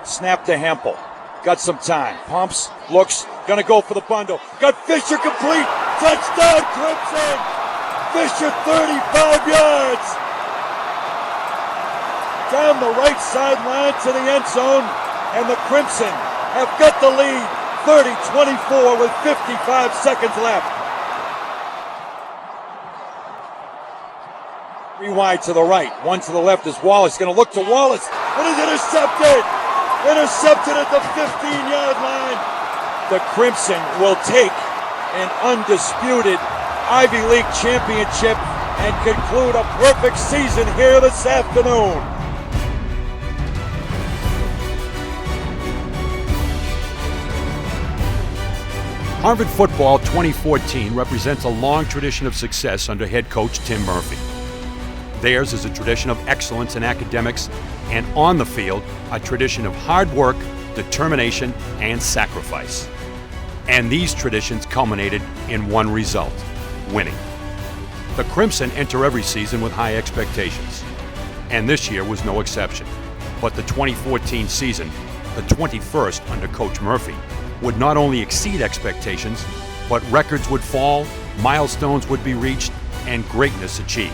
Snap to Hempel. Got some time. Pumps, looks, gonna go for the bundle. Got Fisher complete. Touchdown, Clemson! Fisher 35 yards. Down the right sideline to the end zone. And the Crimson have got the lead. 30-24 with 55 seconds left. Rewind to the right. One to the left is Wallace. Going to look to Wallace. And he's intercepted. Intercepted at the 15-yard line. The Crimson will take an undisputed Ivy League championship and conclude a perfect season here this afternoon. Harvard football 2014 represents a long tradition of success under head coach Tim Murphy. Theirs is a tradition of excellence in academics, and on the field, a tradition of hard work, determination, and sacrifice. And these traditions culminated in one result: winning. The Crimson enter every season with high expectations, and this year was no exception. But the 2014 season, the 21st under Coach Murphy, would not only exceed expectations, but records would fall, milestones would be reached, and greatness achieved.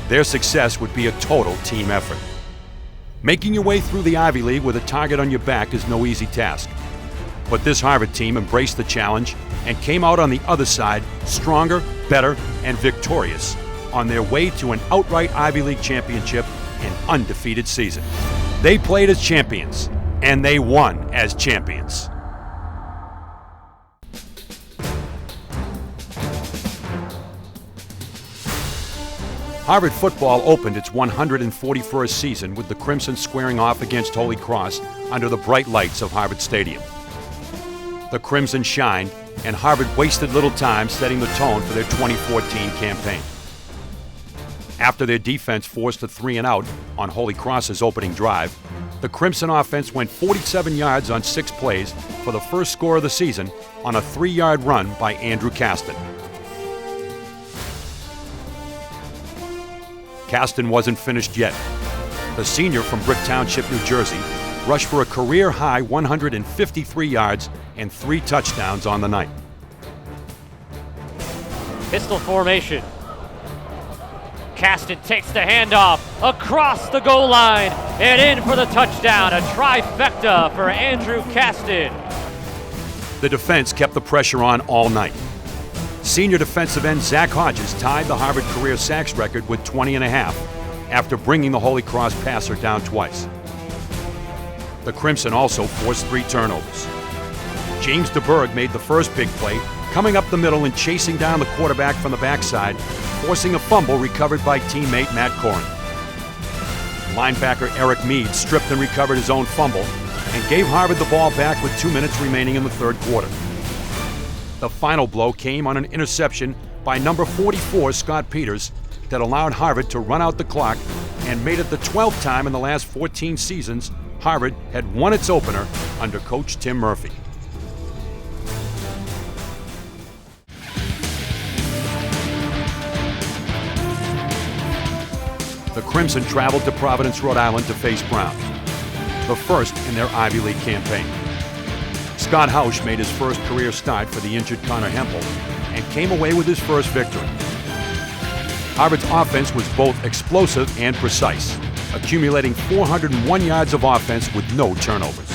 Their success would be a total team effort. Making your way through the Ivy League with a target on your back is no easy task. But this Harvard team embraced the challenge and came out on the other side stronger, better, and victorious on their way to an outright Ivy League championship and undefeated season. They played as champions, and they won as champions. Harvard football opened its 141st season with the Crimson squaring off against Holy Cross under the bright lights of Harvard Stadium. The Crimson shined, and Harvard wasted little time setting the tone for their 2014 campaign. After their defense forced a 3-and-out on Holy Cross's opening drive, the Crimson offense went 47 yards on 6 plays for the first score of the season on a 3-yard run by Andrew Caston. Caston wasn't finished yet. The senior from Brick Township, New Jersey, rushed for a career-high 153 yards and 3 touchdowns on the night. Pistol formation. Caston takes the handoff across the goal line and in for the touchdown. A trifecta for Andrew Caston. The defense kept the pressure on all night. Senior defensive end Zach Hodges tied the Harvard career sacks record with 20 and a half after bringing the Holy Cross passer down twice. The Crimson also forced 3 turnovers. James DeBerg made the first big play, coming up the middle and chasing down the quarterback from the backside, forcing a fumble recovered by teammate Matt Corrin. Linebacker Eric Mead stripped and recovered his own fumble and gave Harvard the ball back with 2 minutes remaining in the third quarter. The final blow came on an interception by number 44, Scott Peters, that allowed Harvard to run out the clock and made it the 12th time in the last 14 seasons Harvard had won its opener under Coach Tim Murphy. The Crimson traveled to Providence, Rhode Island to face Brown, the first in their Ivy League campaign. Scott Hausch made his first career start for the injured Connor Hempel and came away with his first victory. Harvard's offense was both explosive and precise, accumulating 401 yards of offense with no turnovers.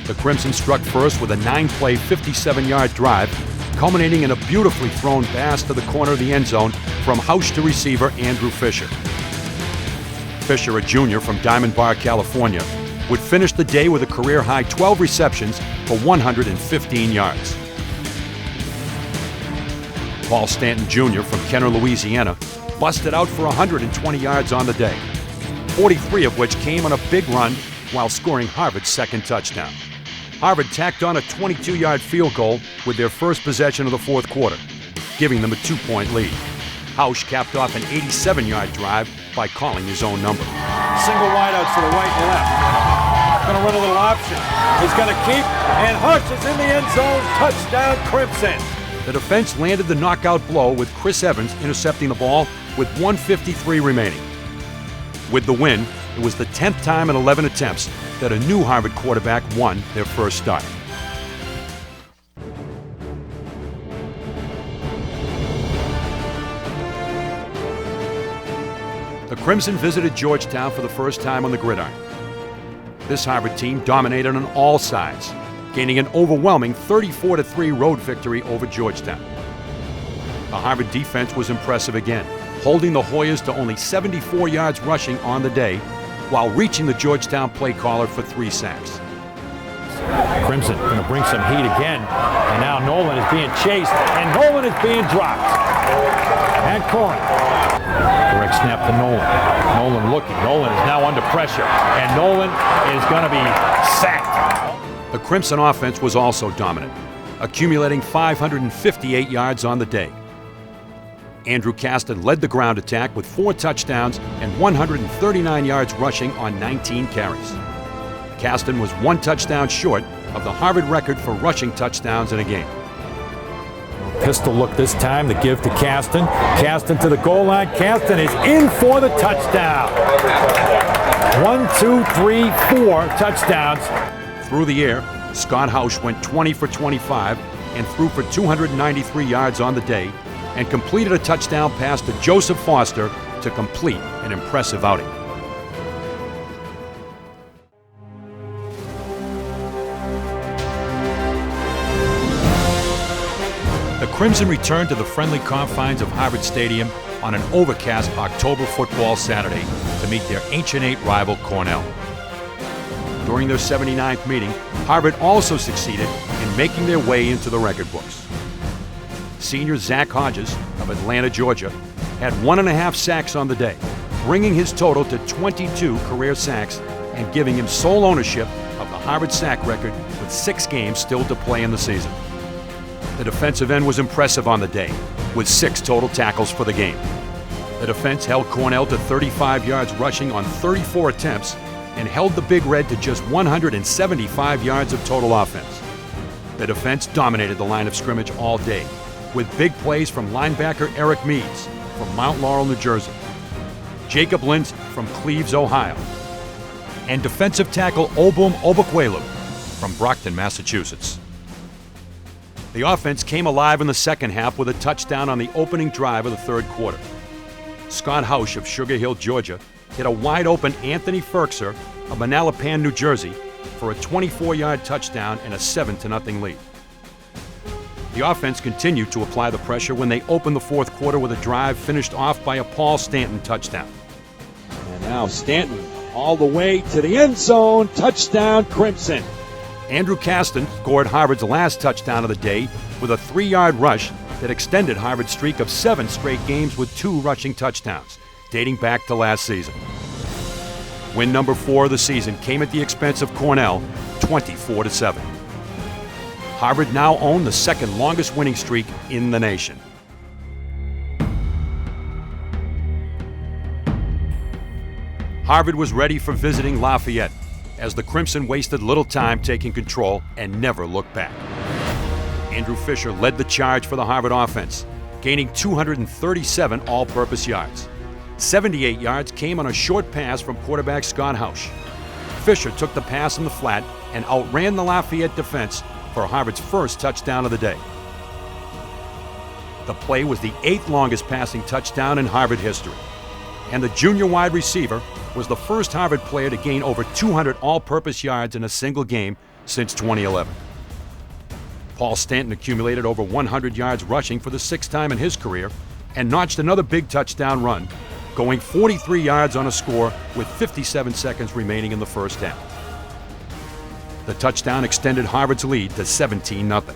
The Crimson struck first with a 9-play, 57-yard drive, culminating in a beautifully thrown pass to the corner of the end zone from Hausch to receiver Andrew Fisher. Fisher, a junior from Diamond Bar, California, would finish the day with a career-high 12 receptions for 115 yards. Paul Stanton Jr. from Kenner, Louisiana, busted out for 120 yards on the day, 43 of which came on a big run while scoring Harvard's second touchdown. Harvard tacked on a 22-yard field goal with their first possession of the fourth quarter, giving them a 2-point lead. Hausch capped off an 87-yard drive by calling his own number. Single wideouts to the right and left. Going to run a little option. He's going to keep, and Hutch is in the end zone. Touchdown, Crimson. The defense landed the knockout blow with Chris Evans intercepting the ball with 1:53 remaining. With the win, it was the 10th time in 11 attempts that a new Harvard quarterback won their first start. The Crimson visited Georgetown for the first time on the gridiron. This Harvard team dominated on all sides, gaining an overwhelming 34-3 road victory over Georgetown. The Harvard defense was impressive again, holding the Hoyas to only 74 yards rushing on the day, while reaching the Georgetown play caller for 3 sacks. Crimson going to bring some heat again, and now Nolan is being chased, and Nolan is being dropped. And corner. Correct snap to Nolan. Nolan looking. Nolan is now under pressure, and Nolan is going to be sacked. The Crimson offense was also dominant, accumulating 558 yards on the day. Andrew Caston led the ground attack with 4 touchdowns and 139 yards rushing on 19 carries. Caston was 1 touchdown short of the Harvard record for rushing touchdowns in a game. Pistol look this time, the give to Caston. Caston to the goal line. Caston is in for the touchdown. 1, 2, 3, 4 touchdowns. Through the air, Scott Hausch went 20 for 25 and threw for 293 yards on the day and completed a touchdown pass to Joseph Foster to complete an impressive outing. The Crimson returned to the friendly confines of Harvard Stadium on an overcast October football Saturday to meet their ancient 8 rival Cornell. During their 79th meeting, Harvard also succeeded in making their way into the record books. Senior Zach Hodges of Atlanta, Georgia, had 1.5 sacks on the day, bringing his total to 22 career sacks and giving him sole ownership of the Harvard sack record with 6 games still to play in the season. The defensive end was impressive on the day, with 6 total tackles for the game. The defense held Cornell to 35 yards rushing on 34 attempts and held the Big Red to just 175 yards of total offense. The defense dominated the line of scrimmage all day, with big plays from linebacker Eric Meads from Mount Laurel, New Jersey, Jacob Lindsay from Cleves, Ohio, and defensive tackle Obum Obukwelu from Brockton, Massachusetts. The offense came alive in the second half with a touchdown on the opening drive of the third quarter. Scott Hausch of Sugar Hill, Georgia, hit a wide-open Anthony Ferkser of Manalapan, New Jersey, for a 24-yard touchdown and a 7-0 lead. The offense continued to apply the pressure when they opened the fourth quarter with a drive finished off by a Paul Stanton touchdown. And now Stanton all the way to the end zone. Touchdown, Crimson. Andrew Caston scored Harvard's last touchdown of the day with a 3-yard rush that extended Harvard's streak of 7 straight games with 2 rushing touchdowns, dating back to last season. Win number 4 of the season came at the expense of Cornell, 24-7. Harvard now owned the second longest winning streak in the nation. Harvard was ready for visiting Lafayette, as the Crimson wasted little time taking control and never looked back. Andrew Fisher led the charge for the Harvard offense, gaining 237 all-purpose yards. 78 yards came on a short pass from quarterback Scott Hausch. Fisher took the pass in the flat and outran the Lafayette defense for Harvard's first touchdown of the day. The play was the 8th longest passing touchdown in Harvard history, and the junior wide receiver was the first Harvard player to gain over 200 all-purpose yards in a single game since 2011. Paul Stanton accumulated over 100 yards rushing for the 6th time in his career and notched another big touchdown run, going 43 yards on a score with 57 seconds remaining in the first half. The touchdown extended Harvard's lead to 17-0.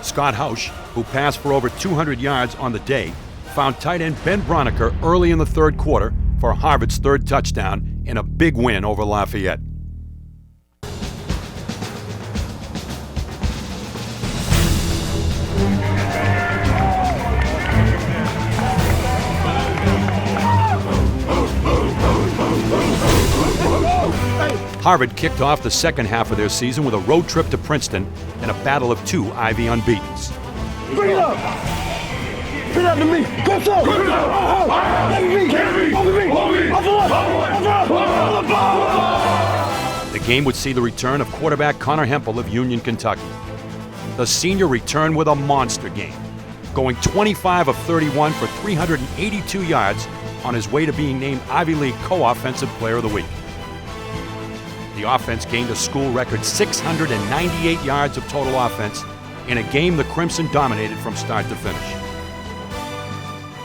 Scott Hausch, who passed for over 200 yards on the day, found tight end Ben Broniker early in the third quarter for Harvard's 3rd touchdown in a big win over Lafayette. Harvard kicked off the second half of their season with a road trip to Princeton and a battle of 2 Ivy unbeatens. Bring it up! Spit out to me! Go so! Let me! Over me! Off the left! Off the left! The game would see the return of quarterback Connor Hempel of Union, Kentucky. The senior returned with a monster game, going 25 of 31 for 382 yards on his way to being named Ivy League Co-Offensive Player of the Week. The offense gained a school record 698 yards of total offense in a game the Crimson dominated from start to finish.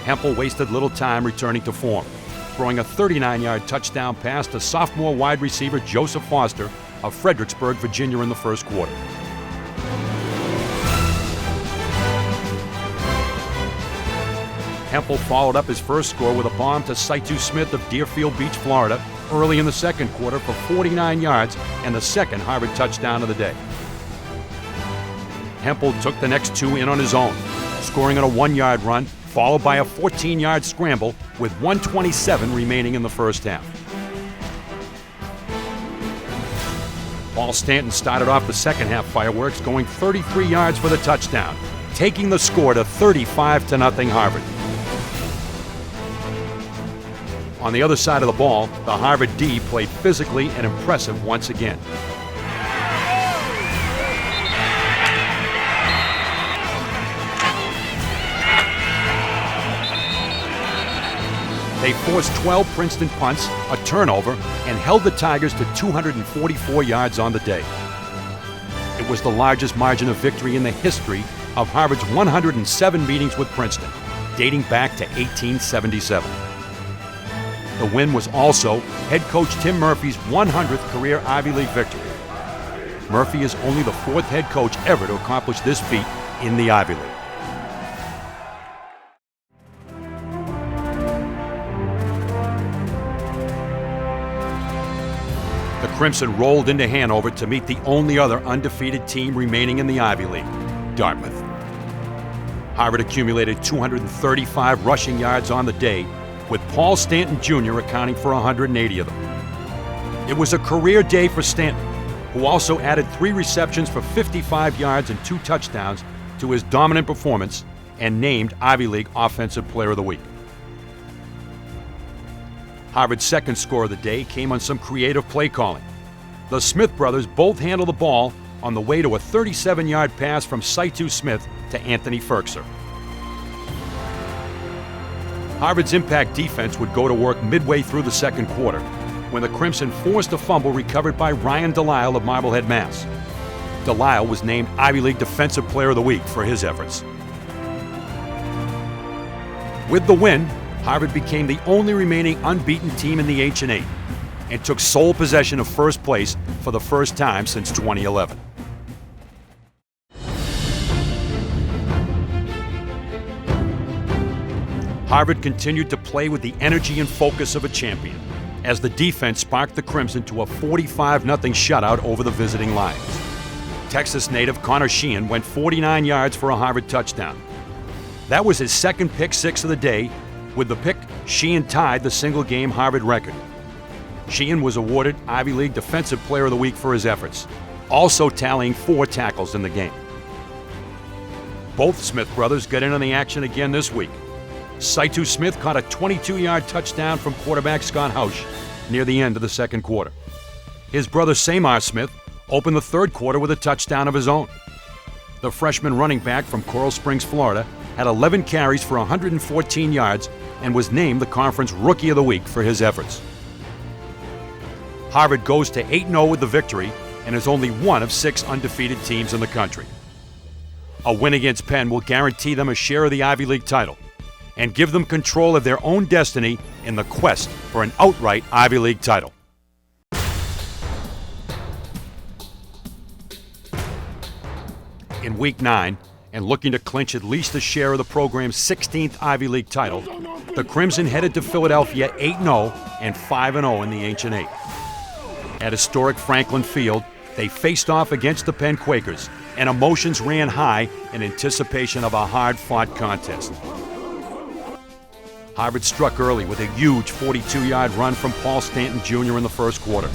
Hempel wasted little time returning to form, throwing a 39-yard touchdown pass to sophomore wide receiver Joseph Foster of Fredericksburg, Virginia in the first quarter. Hempel followed up his first score with a bomb to Shutout Smith of Deerfield Beach, Florida, early in the second quarter for 49 yards and the second Harvard touchdown of the day. Hempel took the next two in on his own, scoring on a 1-yard run, followed by a 14-yard scramble with 1:27 remaining in the first half. Paul Stanton started off the second half fireworks, going 33 yards for the touchdown, taking the score to 35-0 Harvard. On the other side of the ball, the Harvard D played physically and impressive once again. They forced 12 Princeton punts, a turnover, and held the Tigers to 244 yards on the day. It was the largest margin of victory in the history of Harvard's 107 meetings with Princeton, dating back to 1877. The win was also head coach Tim Murphy's 100th career Ivy League victory. Murphy is only the fourth head coach ever to accomplish this feat in the Ivy League. The Crimson rolled into Hanover to meet the only other undefeated team remaining in the Ivy League, Dartmouth. Harvard accumulated 235 rushing yards on the day, with Paul Stanton Jr. accounting for 180 of them. It was a career day for Stanton, who also added 3 receptions for 55 yards and 2 touchdowns to his dominant performance and named Ivy League Offensive Player of the Week. Harvard's second score of the day came on some creative play calling. The Smith brothers both handled the ball on the way to a 37-yard pass from Shutout Smith to Anthony Ferkser. Harvard's impact defense would go to work midway through the second quarter when the Crimson forced a fumble recovered by Ryan Delisle of Marblehead, Mass. Delisle was named Ivy League Defensive Player of the Week for his efforts. With the win, Harvard became the only remaining unbeaten team in the H&8 and took sole possession of first place for the first time since 2011. Harvard continued to play with the energy and focus of a champion as the defense sparked the Crimson to a 45-0 shutout over the visiting Lions. Texas native Connor Sheehan went 49 yards for a Harvard touchdown. That was his second pick six of the day. With the pick, Sheehan tied the single-game Harvard record. Sheehan was awarded Ivy League Defensive Player of the Week for his efforts, also tallying 4 tackles in the game. Both Smith brothers got in on the action again this week. Shutout Smith caught a 22-yard touchdown from quarterback Scott Hausch near the end of the second quarter. His brother Samar Smith opened the third quarter with a touchdown of his own. The freshman running back from Coral Springs, Florida, had 11 carries for 114 yards and was named the conference Rookie of the Week for his efforts. Harvard goes to 8-0 with the victory and is only one of 6 undefeated teams in the country. A win against Penn will guarantee them a share of the Ivy League title and give them control of their own destiny in the quest for an outright Ivy League title. In Week 9, and looking to clinch at least a share of the program's 16th Ivy League title, the Crimson headed to Philadelphia 8-0 and 5-0 in the Ancient Eight. At historic Franklin Field, they faced off against the Penn Quakers, and emotions ran high in anticipation of a hard-fought contest. Harvard struck early with a huge 42-yard run from Paul Stanton Jr. in the first quarter.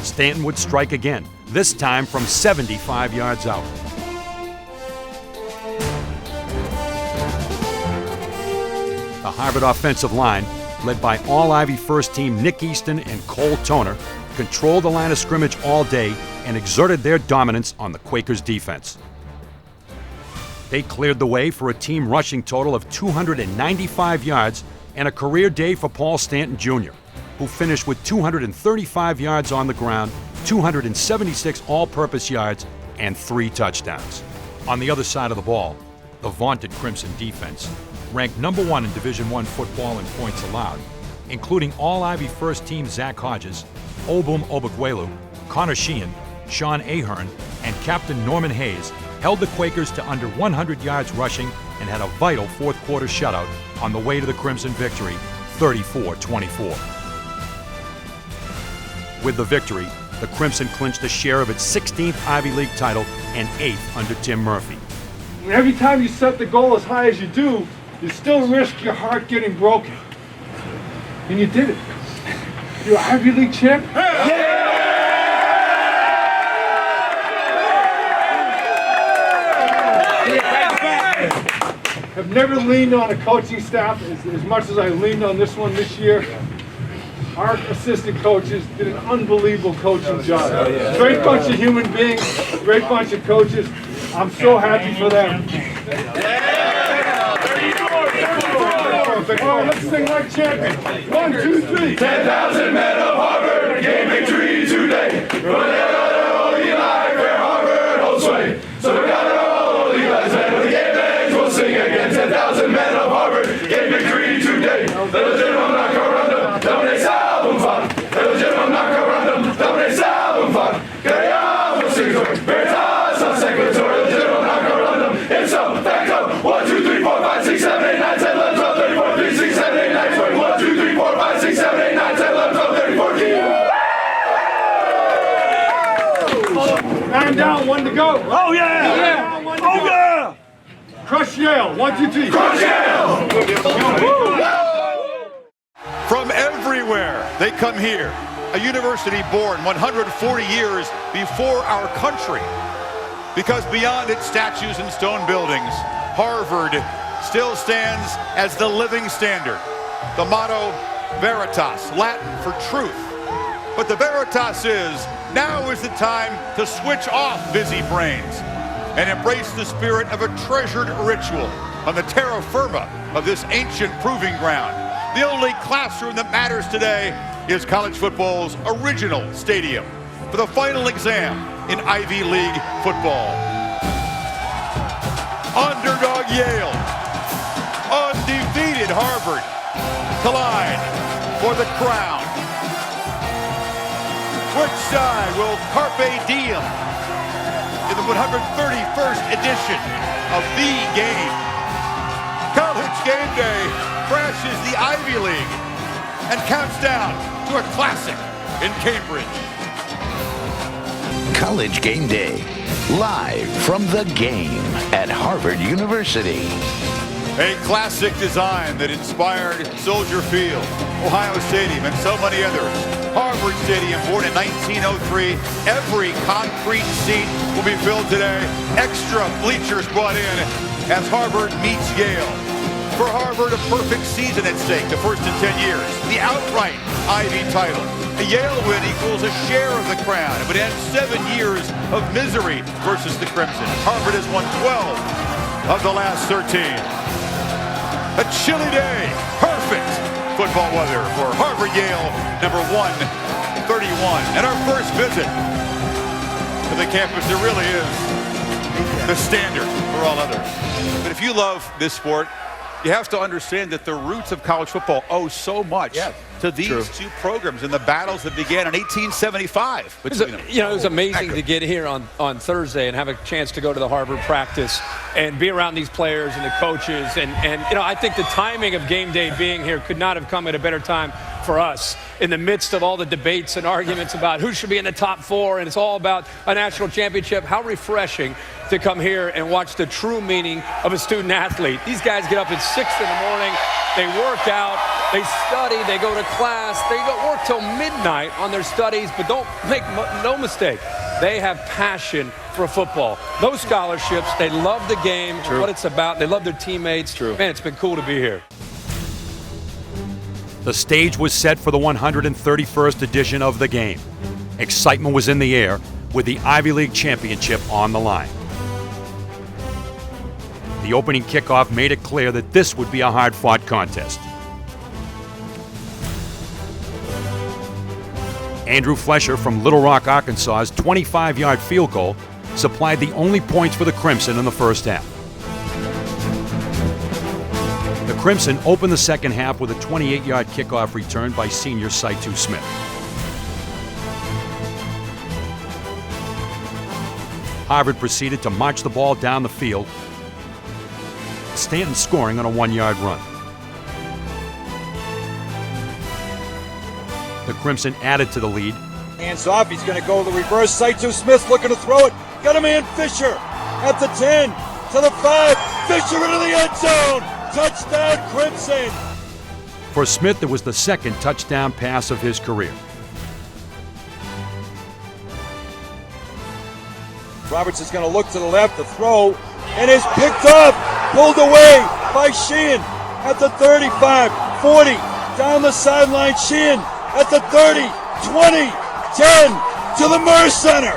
Stanton would strike again, this time from 75 yards out. The Harvard offensive line led by All-Ivy first team Nick Easton and Cole Toner, controlled the line of scrimmage all day and exerted their dominance on the Quakers' defense. They cleared the way for a team rushing total of 295 yards and a career day for Paul Stanton Jr., who finished with 235 yards on the ground, 276 all-purpose yards, and 3 touchdowns. On the other side of the ball, the vaunted Crimson defense, ranked number 1 in Division I football in points allowed, including All-Ivy first team Zach Hodges, Obum Obukwelu, Connor Sheehan, Sean Ahern, and Captain Norman Hayes, held the Quakers to under 100 yards rushing and had a vital fourth-quarter shutout on the way to the Crimson victory, 34-24. With the victory, the Crimson clinched a share of its 16th Ivy League title and 8th under Tim Murphy. Every time you set the goal as high as you do, you still risk your heart getting broken. And you did it. You're an Ivy League champ? I've never leaned on a coaching staff as much as I leaned on this one this year. Our assistant coaches did an unbelievable coaching job. Great bunch of human beings, great bunch of coaches. I'm so happy for them. Oh, let's sing like champions. 1, 2, 3. 10,000 men of Harvard gained victory today. Holy life where Harvard holds sway. So we got all the guys and with the game bags we'll sing again. 10,000 men of Harvard gained victory today. The legitimum knock-a-rundum, dominates album fun. The legitimum knock-a-rundum, dominates album fun. Gaya will sing for Veritas on secretary. The legitimum knock-a-rundum, it's so facto. 1, 2, 3, 4, 5, 6, 7, 8, 9, 10, 11, 12, 13, 14, 15, 16, 17, 18, 19, 20. 1, 2, 3, 4, 5, 6, 7, 8, 9, 10, 11, 12, 13, 14. Man down, 1 to go. Oh yeah! Yeah. 1 to Oh go. yeah! Crush Yale. 1, 2, 3. Crush Yale! From everywhere, they come here. A university born 140 years before our country. Because beyond its statues and stone buildings, Harvard still stands as the living standard. The motto, Veritas, Latin for truth. But the Veritas is, now is the time to switch off busy brains and embrace the spirit of a treasured ritual on the terra firma of this ancient proving ground. The only classroom that matters today is college football's original stadium for the final exam in Ivy League football. Underdog Yale, undefeated Harvard collide for the crown. Which side will carpe diem in the 131st edition of the game? College Game Day crashes the Ivy League and counts down to a classic in Cambridge. College Game Day, live from the game at Harvard University. A classic design that inspired Soldier Field, Ohio Stadium, and so many others. Harvard Stadium, born in 1903. Every concrete seat will be filled today. Extra bleachers brought in as Harvard meets Yale. For Harvard, a perfect season at stake, the first in 10 years. The outright Ivy title. A Yale win equals a share of the crown. It would end 7 years of misery versus the Crimson. Harvard has won 12 of the last 13. A chilly day, perfect football weather for Harvard-Yale, number 131. And our first visit to the campus, there really is the standard for all others. But if you love this sport, you have to understand that the roots of college football owe so much to these two programs and the battles that began in 1875. It was amazing to get here on Thursday and have a chance to go to the Harvard practice and be around these players and the coaches. And I think the timing of game day being here could not have come at a better time for us in the midst of all the debates and arguments about who should be in the top 4, and it's all about a national championship. How refreshing to come here and watch the true meaning of a student athlete. These guys get up at 6 in the morning, they work out, they study, they go to class, they work till midnight on their studies, but don't make no mistake, they have passion for football. Those scholarships, they love the game, what it's about, they love their teammates. Man, it's been cool to be here. The stage was set for the 131st edition of the game. Excitement was in the air with the Ivy League championship on the line. The opening kickoff made it clear that this would be a hard-fought contest. Andrew Flesher from Little Rock, Arkansas's 25-yard field goal supplied the only points for the Crimson in the first half. The Crimson opened the second half with a 28-yard kickoff return by senior Shutout Smith. Harvard proceeded to march the ball down the field, Stanton scoring on a 1-yard run. The Crimson added to the lead. Hands off, he's going to go the reverse. Shutout Smith looking to throw it. Got a man, Fisher, at the 10, to the 5. Fisher into the end zone. Touchdown, Crimson. For Smith, it was the second touchdown pass of his career. Roberts is going to look to the left, the throw, and is picked up, pulled away by Sheehan at the 35, 40, down the sideline. Sheehan at the 30, 20, 10, to the Murr Center.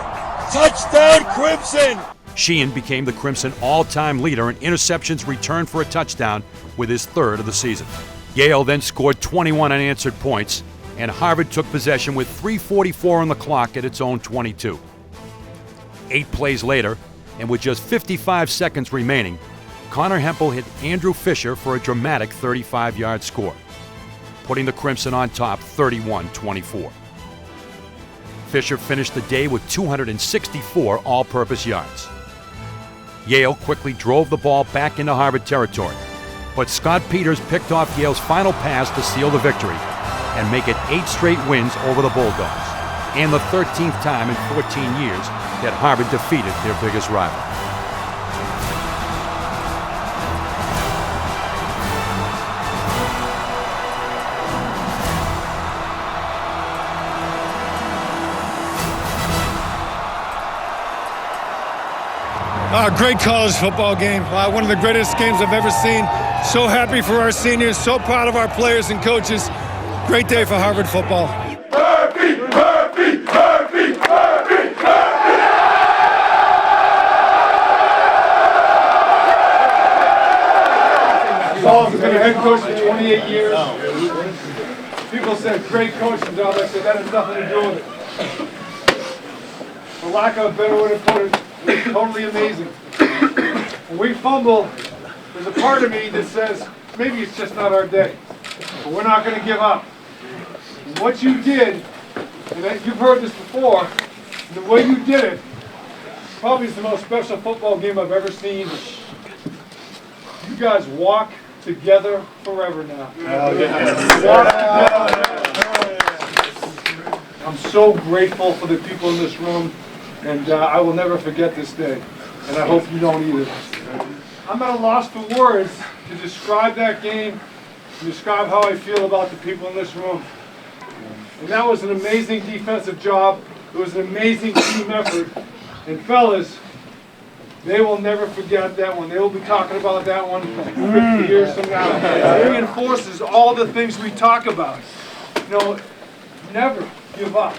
Touchdown, Crimson. Sheehan became the Crimson all-time leader in interceptions returned for a touchdown with his third of the season. Yale then scored 21 unanswered points, and Harvard took possession with 3:44 on the clock at its own 22. 8 plays later, and with just 55 seconds remaining, Connor Hempel hit Andrew Fisher for a dramatic 35-yard score, putting the Crimson on top 31-24. Fisher finished the day with 264 all-purpose yards. Yale quickly drove the ball back into Harvard territory, but Scott Peters picked off Yale's final pass to seal the victory and make it 8 straight wins over the Bulldogs, and the 13th time in 14 years that Harvard defeated their biggest rival. Great college football game. One of the greatest games I've ever seen. So happy for our seniors. So proud of our players and coaches. Great day for Harvard football. Murphy, Murphy, Murphy, Murphy, Murphy. Saul's been a head coach for 28 years. People said great coach and all that. I said that has nothing to do with it. For lack of a better way to put it, it's totally amazing. When we fumble, there's a part of me that says, maybe it's just not our day. But we're not going to give up. And what you did, and you've heard this before, and the way you did it, probably is the most special football game I've ever seen. You guys walk together forever now. I'm so grateful for the people in this room. And I will never forget this day, and I hope you don't either. I'm at a loss for words to describe that game, to describe how I feel about the people in this room. And that was an amazing defensive job. It was an amazing team effort. And fellas, they will never forget that one. They will be talking about that one 50 years from now. It reinforces all the things we talk about. You know, never give up.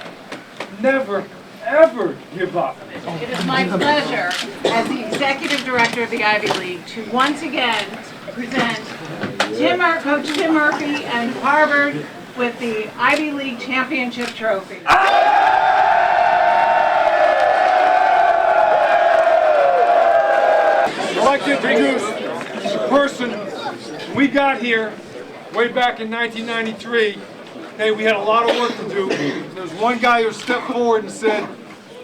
Never ever give up. It is my pleasure as the Executive Director of the Ivy League to once again present Coach Tim Murphy and Harvard with the Ivy League Championship Trophy. I'd like to introduce a person. We got here way back in 1993. Hey, we had a lot of work to do. There's one guy who stepped forward and said,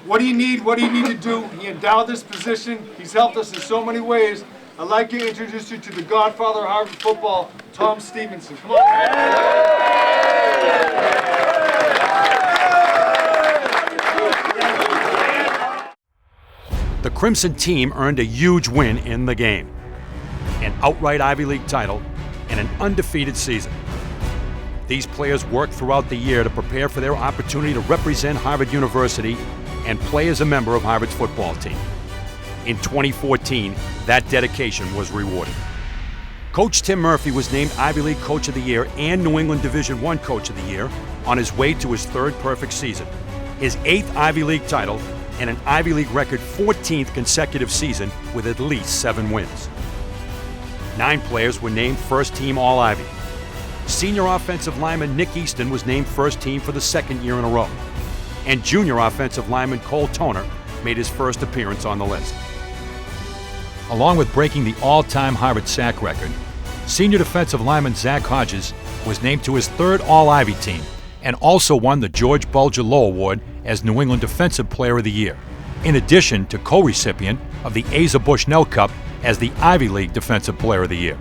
what do you need? What do you need to do? He endowed this position. He's helped us in so many ways. I'd like to introduce you to the godfather of Harvard football, Tom Stevenson. Come on. The Crimson team earned a huge win in the game, an outright Ivy League title, and an undefeated season. These players worked throughout the year to prepare for their opportunity to represent Harvard University and play as a member of Harvard's football team. In 2014, that dedication was rewarded. Coach Tim Murphy was named Ivy League Coach of the Year and New England Division I Coach of the Year on his way to his third perfect season, his 8th Ivy League title, and an Ivy League record 14th consecutive season with at least 7 wins. 9 players were named first team All-Ivy. Senior offensive lineman Nick Easton was named first team for the 2nd year in a row, and junior offensive lineman Cole Toner made his first appearance on the list. Along with breaking the all-time Harvard sack record, senior defensive lineman Zach Hodges was named to his 3rd All-Ivy team and also won the George Bulger Low Award as New England Defensive Player of the Year, in addition to co-recipient of the Asa Bushnell Cup as the Ivy League Defensive Player of the Year.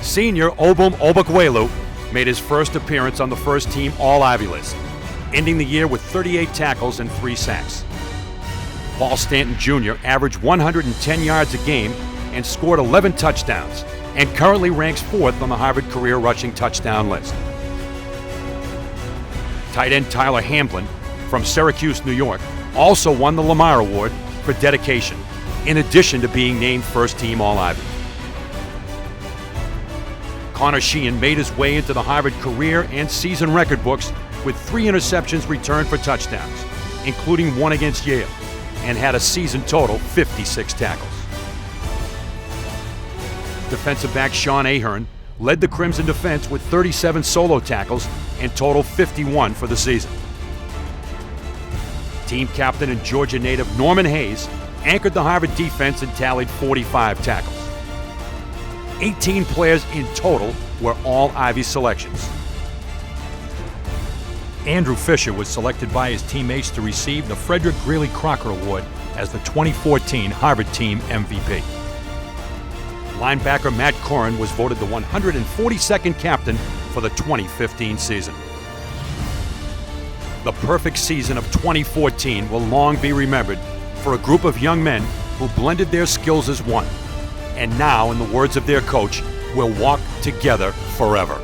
Senior Obum Obukwelu made his first appearance on the first team All-Ivy list, ending the year with 38 tackles and 3 sacks. Paul Stanton Jr. averaged 110 yards a game and scored 11 touchdowns, and currently ranks 4th on the Harvard career rushing touchdown list. Tight end Tyler Hamblin from Syracuse, New York, also won the Lamar Award for dedication, in addition to being named first team All-Ivy. Connor Sheehan made his way into the Harvard career and season record books with 3 interceptions returned for touchdowns, including 1 against Yale, and had a season total 56 tackles. Defensive back Sean Ahern led the Crimson defense with 37 solo tackles and total 51 for the season. Team captain and Georgia native Norman Hayes anchored the Harvard defense and tallied 45 tackles. 18 players in total were all Ivy selections. Andrew Fisher was selected by his teammates to receive the Frederick Greeley Crocker Award as the 2014 Harvard Team MVP. Linebacker Matt Corrin was voted the 142nd captain for the 2015 season. The perfect season of 2014 will long be remembered for a group of young men who blended their skills as one, and now, in the words of their coach, will walk together forever.